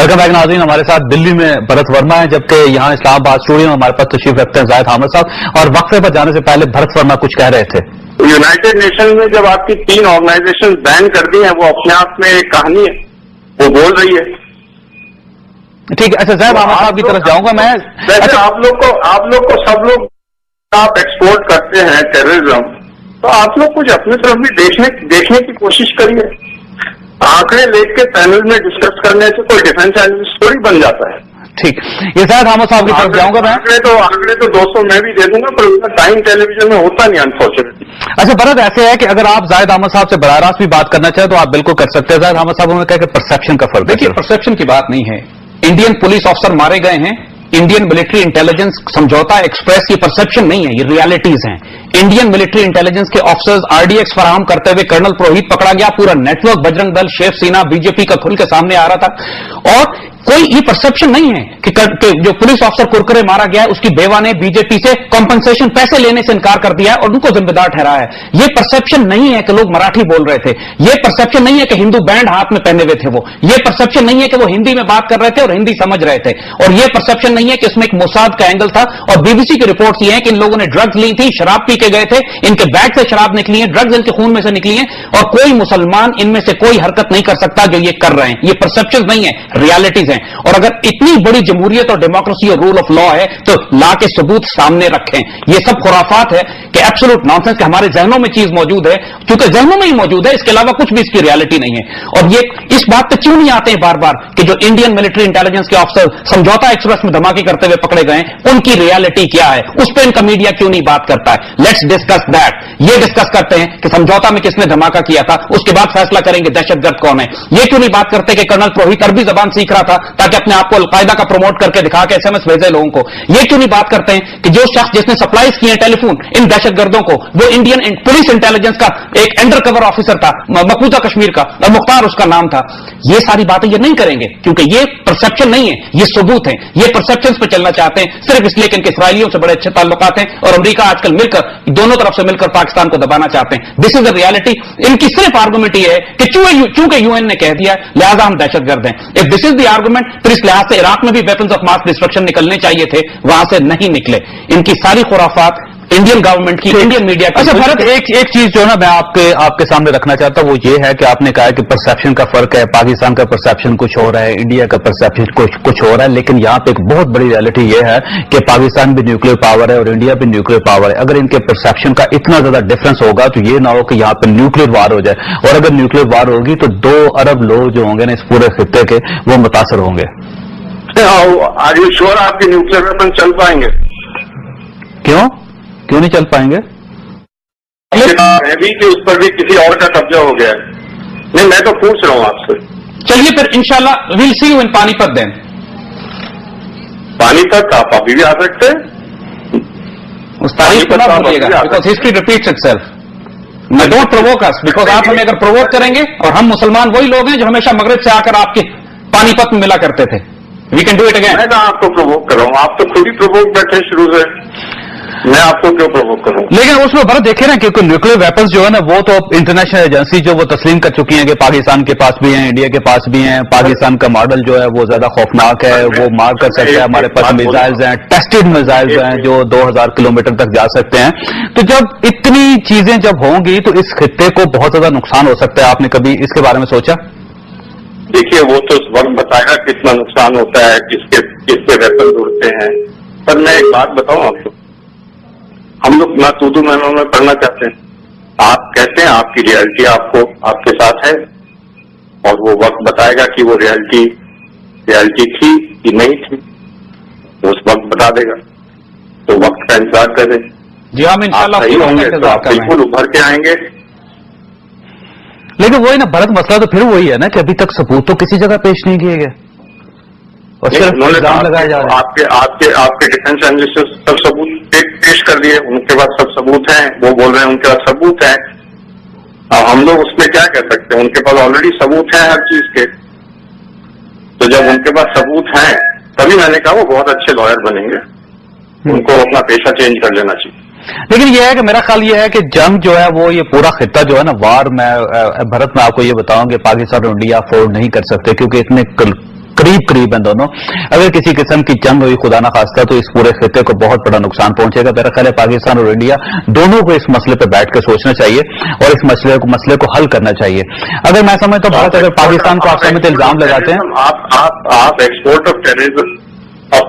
Welcome back नाज़रीन, हमारे साथ दिल्ली में भरत वर्मा है, जबकि यहाँ इस्लामाबाद स्टूडियो में हमारे पास तशरीफ रखते हैं जाहिद हामिद साहब। और वक्फे पर जाने से पहले भरत वर्मा कुछ कह रहे थे। यूनाइटेड नेशन में जब आपकी 3 ऑर्गेनाइजेशन बैन कर दी हैं, वो अपने आप में एक कहानी है, वो बोल रही है। ठीक है, अच्छा जाहिद हामिद साहब की तरफ जाऊंगा मैं। वैसे अच्छा, आप लोग को सब लोग आप एक्सपोर्ट करते हैं टेररिज्म, तो आप लोग कुछ अपनी तरफ भी देखने की कोशिश करिए। आंकड़े लेके के पैनल में डिस्कस करने से कोई डिफेंस एनालिस्ट थोड़ी बन जाता है। ठीक, ये जाहिद हामिद साहब की तरफ जाऊंगा मैं। आंकड़े तो 200 मैं भी दे दूंगा, पर उसका टाइम टेलीविजन में होता नहीं अनफॉर्चुनेटली। अच्छा भरत, ऐसे है कि अगर आप जाहिद हामिद साहब से बराह रास्त भी बात करना चाहें तो आप बिल्कुल कर सकते हैं। जाहिद हामिद साहब उन्होंने कहा कि परसेप्शन का फर्क। देखिए, परसेप्शन की बात नहीं है। इंडियन पुलिस ऑफिसर मारे गए हैं, इंडियन मिलिट्री इंटेलिजेंस समझौता एक्सप्रेस की परसेप्शन नहीं है, ये रियलिटीज हैं। इंडियन मिलिट्री इंटेलिजेंस के ऑफिसर्स आरडीएक्स फराहम करते हुए कर्नल पुरोहित पकड़ा गया, पूरा नेटवर्क बजरंग दल, शेर सेना, बीजेपी का खुल के सामने आ रहा था। और कोई ये परसेप्शन नहीं है कि जो पुलिस ऑफिसर कुरकुरे मारा गया है उसकी बेवा ने बीजेपी से कॉम्पनसेशन पैसे लेने से इनकार कर दिया है और उनको जिम्मेदार ठहराया है। ये परसेप्शन नहीं है कि लोग मराठी बोल रहे थे, ये परसेप्शन नहीं है कि हिंदू बैंड हाथ में पहने हुए थे वो, ये परसेप्शन नहीं है कि वो हिंदी में बात कर रहे थे और हिंदी समझ रहे थे, और ये परसेप्शन नहीं है कि इसमें एक मोसाद का एंगल था। और बीबीसी की रिपोर्ट ये है कि इन लोगों ने ड्रग्स ली थी, शराब पी के गए थे, इनके बैग से शराब निकली है, ड्रग्स इनके खून में से निकली है, और कोई मुसलमान इनमें से कोई हरकत नहीं कर सकता जो ये कर रहे हैं। ये परसेप्शन नहीं है, रियलिटीज हैं। और अगर इतनी बड़ी जमहूरियत और डेमोक्रेसी और रूल ऑफ लॉ है तो ला के सबूत सामने रखें। ये सब खुराफात है कि एब्सोल्यूट नॉनसेंस कि हमारे जहनों में चीज मौजूद है, क्योंकि जहनों में ही मौजूद है, इसके अलावा कुछ भी इसकी रियलिटी नहीं है। और ये इस बात पे क्यों नहीं आते हैं बार बार कि जो इंडियन मिलिट्री इंटेलिजेंस के ऑफिसर समझौता एक्सप्रेस में धमाके करते हुए पकड़े गए, उनकी रियलिटी क्या है, उस पर इनका मीडिया क्यों नहीं बात करता है। Let's discuss that. ये डिस्कस करते हैं कि समझौता में किसने धमाका किया था, उसके बाद फैसला करेंगे दहशतगर्द कौन है। ये क्यों नहीं बात करते कि कर्नल पुरोहित अरबी जबान सीख रहा था ताकि अपने आप को अलकायदा का प्रमोट करके दिखा के एसएमएस भेजे लोगों को। ये क्यों नहीं बात करते हैं कि जो शख्स जिसने सप्लाईज किए टेलीफोन इन दहशतगर्दों को, वो इंडियन पुलिस इंटेलिजेंस का एक अंडर कवर ऑफिसर था, मकबूजा कश्मीर का, मुख्तार उसका नाम था। ये सारी बातें ये नहीं करेंगे क्योंकि ये परसेप्शन नहीं है, ये सबूत है। ये परसेप्शन पे चलना चाहते हैं सिर्फ इसलिए कि इनके इसराइलियों से बड़े अच्छे ताल्लुकात हैं और अमेरिका आजकल मिलकर दोनों तरफ से मिलकर पाकिस्तान को दबाना चाहते हैं। This is the reality. इनकी सिर्फ आर्गुमेंट ये है कि चूंकि यूएन ने कह दिया लिहाजा हम दहशतगर्द हैं। If this is the argument, फिर इस लिहाज से इराक में भी वेपन्स ऑफ मास डिस्ट्रक्शन निकलने चाहिए थे, वहां से नहीं निकले। इनकी सारी खुराफात इंडियन गवर्नमेंट की, इंडियन मीडिया की। अच्छा भरत, एक चीज जो है ना मैं आपके सामने रखना चाहता हूं, वो ये है कि आपने कहा कि परसेप्शन का फर्क है, पाकिस्तान का परसेप्शन कुछ हो रहा है, इंडिया का परसेप्शन कुछ हो रहा है। लेकिन यहाँ पे एक बहुत बड़ी रियलिटी ये है कि पाकिस्तान भी न्यूक्लियर पावर है और इंडिया भी न्यूक्लियर पावर है। अगर इनके परसेप्शन का इतना ज्यादा डिफरेंस होगा तो ये ना हो कि यहाँ पे न्यूक्लियर वार हो जाए, और अगर न्यूक्लियर वार होगी तो 2 अरब लोग जो होंगे ना इस पूरे खित्ते के, वो मुतासर होंगे। आर यू श्योर आपके न्यूक्लियर वेपन चल पाएंगे? क्यों नहीं चल पाएंगे? भी कि उस पर भी किसी और का कब्जा हो गया है। नहीं, मैं तो पूछ रहा हूं आपसे। चलिए फिर इंशाल्लाह will see you in Panipat then. Panipat आप अभी भी आ सकते हैं, उस तारीख को ना भूलिएगा, बिकॉज हिस्ट्री रिपीट्स इटसेल्फ। मैं डोंट प्रोवोक अस, बिकॉज आप हमें अगर प्रोवोक करेंगे, और हम मुसलमान वही लोग हैं जो हमेशा मगरब से आकर आपके पानीपत में मिला करते थे। We can do it again. मैं आपको प्रोवोक कर रहा हूं, आप तो खुद ही प्रोवोक बैठे शुरू से, मैं आपको क्यों प्रोवोक करूं? लेकिन उसमें भरत देखे ना, क्योंकि न्यूक्लियर वेपन्स जो है ना वो तो इंटरनेशनल एजेंसी जो वो तस्लीम कर चुकी हैं कि पाकिस्तान के पास भी हैं, इंडिया के पास भी हैं। पाकिस्तान का मॉडल जो है वो ज्यादा खौफनाक है, वो मार कर सकता है। हमारे पास मिसाइल्स हैं, टेस्टेड मिसाइल्स हैं जो 2000 किलोमीटर तक जा सकते हैं। तो जब इतनी चीजें जब होंगी तो इस खित्ते को बहुत ज्यादा नुकसान हो सकता है। आपने कभी इसके बारे में सोचा? देखिए, वो तो वक्त बताएगा कितना नुकसान होता है, किसके वेपन उड़ते हैं। पर मैं एक बात बताऊं आपको, हम लोग ना तूदू मैनों में पढ़ना चाहते हैं। आप कहते हैं आपकी रियलिटी आपके साथ है, और वो वक्त बताएगा कि वो रियलिटी थी कि नहीं थी, उस वक्त बता देगा। तो वक्त का इंतजार करें। जी हम इंशाल्लाह सही होंगे तो आप बिल्कुल उभर के आएंगे। लेकिन वही ना भरत, मसला तो फिर वही है ना कि अभी तक सबूत तो किसी जगह पेश नहीं किए गए और सिर्फ इल्जाम लगाया जा रहा है। आपके डिफेंस एनालिस्ट सब सबूत पेश कर दिए, उनके पास सब सबूत हैं, वो बोल रहे हैं उनके पास सबूत हैं। अब हम लोग उसमें क्या कह सकते हैं? उनके पास ऑलरेडी सबूत हैं हर चीज के। तो जब उनके पास सबूत हैं तभी मैंने कहा वो बहुत अच्छे लॉयर बनेंगे, उनको अपना पेशा चेंज कर लेना चाहिए। लेकिन यह है कि मेरा ख्याल यह है कि जंग जो है वो ये पूरा खित्ता जो है ना वार, मैं भरत में आपको ये बताऊं कि पाकिस्तान और इंडिया अफोर्ड नहीं कर सकते, क्योंकि इतने करीब करीब हैं दोनों। अगर किसी किस्म की जंग हुई खुदा ना खास्ता तो इस पूरे खिते को बहुत बड़ा नुकसान पहुंचेगा। मेरा ख्याल है पाकिस्तान और इंडिया दोनों को इस मसले पर बैठ कर सोचना चाहिए और इस मसले को हल करना चाहिए। अगर मैं समझता हूं भारत अगर पाकिस्तान को आप समेत इल्जाम लगाते हैं, आप एक्सपोर्ट ऑफ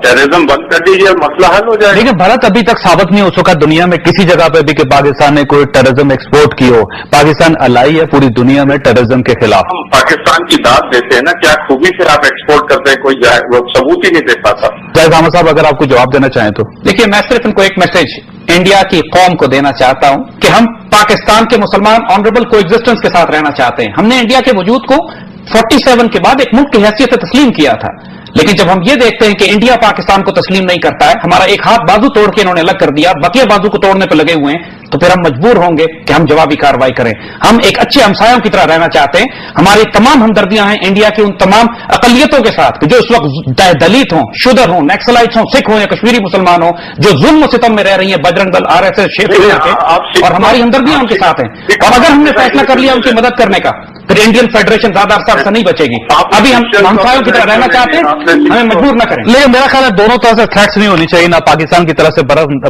टेररिज्म बंद कर दीजिए, मसला हल हो जाएगा। लेकिन भारत अभी तक साबित नहीं हो सका दुनिया में किसी जगह पे भी कि पाकिस्तान ने कोई टेररिज्म एक्सपोर्ट की हो। पाकिस्तान अलाई है पूरी दुनिया में टेररिज्म के खिलाफ। हम पाकिस्तान की दाद देते हैं ना, क्या खूबी से आप एक्सपोर्ट करते हैं, कोई वो सबूत ही नहीं दे पाता। जाहिद अहमद साहब अगर आपको जवाब देना चाहें तो। देखिए, मैं सिर्फ इनको एक मैसेज इंडिया की कौम को देना चाहता हूं कि हम पाकिस्तान के मुसलमान ऑनरेबल को एग्जिस्टेंस के साथ रहना चाहते हैं। हमने इंडिया के वजूद को 47 के बाद एक मुल्क की हैसियत से तस्लीम किया था, लेकिन जब हम ये देखते हैं कि इंडिया पाकिस्तान को तस्लीम नहीं करता है, हमारा एक हाथ बाजू तोड़ के इन्होंने अलग कर दिया, बकिया बाजू को तोड़ने पर लगे हुए हैं, तो फिर हम मजबूर होंगे कि हम जवाबी कार्रवाई करें। हम एक अच्छे हमसायों की तरह रहना चाहते हैं। हमारी तमाम हमदर्दियां हैं इंडिया की उन तमाम अकलियतों के साथ जो इस वक्त दलित हों, शुदर हों, नक्सलाइट्स हों, सिख हों या कश्मीरी मुसलमान हों, जो जुल्म सितम में रह रही है, बजरंग दल, RSS, शेख के, और हमारी हमदर्दियां उनके साथ हैं। और अगर हमने फैसला कर लिया उनकी मदद करने का, फिर इंडियन फेडरेशन ज्यादा अरसा से नहीं बचेगी। अभी हम हमसायों की तरह रहना चाहते हैं, हमें मजबूर न करें। लेकिन मेरा ख्याल है दोनों तरफ से थ्रेट्स नहीं होनी चाहिए, ना पाकिस्तान की तरफ से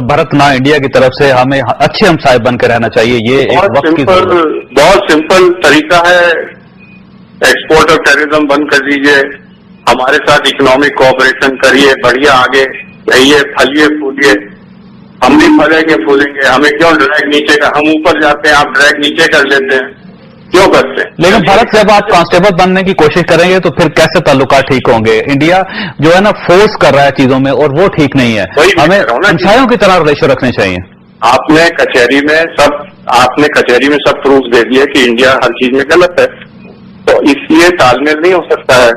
भारत ना इंडिया की तरफ से। हमें अच्छे हमसाए बनकर रहना चाहिए। ये एक वक्त की बहुत सिंपल तरीका है, एक्सपोर्ट ऑफ टेररिज्म बंद कर दीजिए, हमारे साथ इकोनॉमिक कोऑपरेशन करिए, बढ़िया आगे रहिए, फलिए फूलिए। हम भी फलेंगे फूलेंगे, हमें क्यों ड्रैग नीचे का, हम ऊपर जाते हैं, आप ड्रैग नीचे कर लेते हैं, क्यों करते हैं? लेकिन भारत जब आप कांस्टेबल बनने की कोशिश करेंगे तो फिर कैसे ताल्लुकात ठीक होंगे? इंडिया जो है ना फोर्स कर रहा है चीजों में और वो ठीक नहीं है। हमें हमसायों की तरह रिलेशन रखने चाहिए। आपने कचहरी में सब प्रूफ दे दिए कि इंडिया हर चीज में गलत है, तो इसलिए तालमेल नहीं हो सकता है।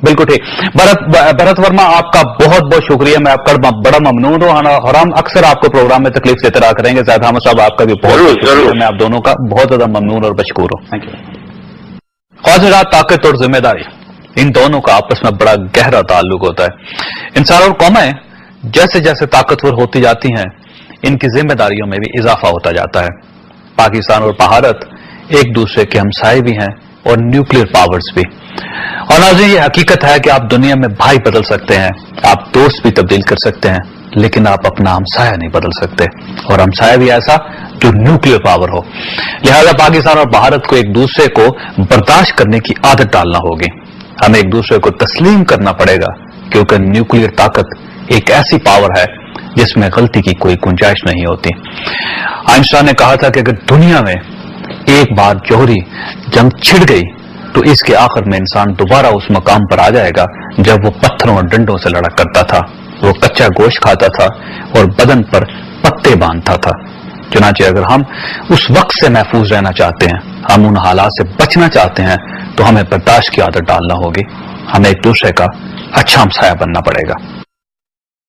बिल्कुल ठीक। भरत वर्मा, आपका बहुत बहुत शुक्रिया। मैं आपका बड़ा ममनून हूँ और हम अक्सर आपको प्रोग्राम में तकलीफ देते रहा करेंगे। जाहिद अहमद साहब, आपका भी बहुत शुक्रिया। मैं आप दोनों का बहुत ज्यादा ममनून और मशकूर हूँ। Thank you. ख्वाजरात, ताकत और जिम्मेदारी, इन दोनों का आपस में बड़ा गहरा ताल्लुक होता है। इंसान और कौमें जैसे जैसे ताकतवर होती जाती हैं, इनकी जिम्मेदारियों में भी इजाफा होता जाता है। पाकिस्तान और भारत एक दूसरे के हमसाए भी हैं और न्यूक्लियर पावर्स भी। और नाज़रीन, ये हकीकत है कि आप दुनिया में भाई बदल सकते हैं, आप दोस्त भी तब्दील कर सकते हैं, लेकिन आप अपना हमसाया नहीं बदल सकते, और हमसाया भी ऐसा जो न्यूक्लियर पावर हो। लिहाजा पाकिस्तान और भारत को एक दूसरे को बर्दाश्त करने की आदत डालना होगी। हमें एक दूसरे को तस्लीम करना पड़ेगा, क्योंकि न्यूक्लियर ताकत एक ऐसी पावर है जिसमें गलती की कोई गुंजाइश नहीं होती। आइंस्टाइन ने कहा था कि अगर दुनिया में एक बार जौहरी जंग छिड़ गई तो इसके आखिर में इंसान दोबारा उस मकाम पर आ जाएगा जब वो पत्थरों और डंडों से लड़ा करता था, वो कच्चा गोश्त खाता था और बदन पर पत्ते बांधता था। चुनांचे अगर हम उस वक्त से महफूज रहना चाहते हैं, हम उन हालात से बचना चाहते हैं, तो हमें बर्दाश्त की आदत डालना होगी। हमें एक दूसरे का अच्छा हमसाया बनना पड़ेगा।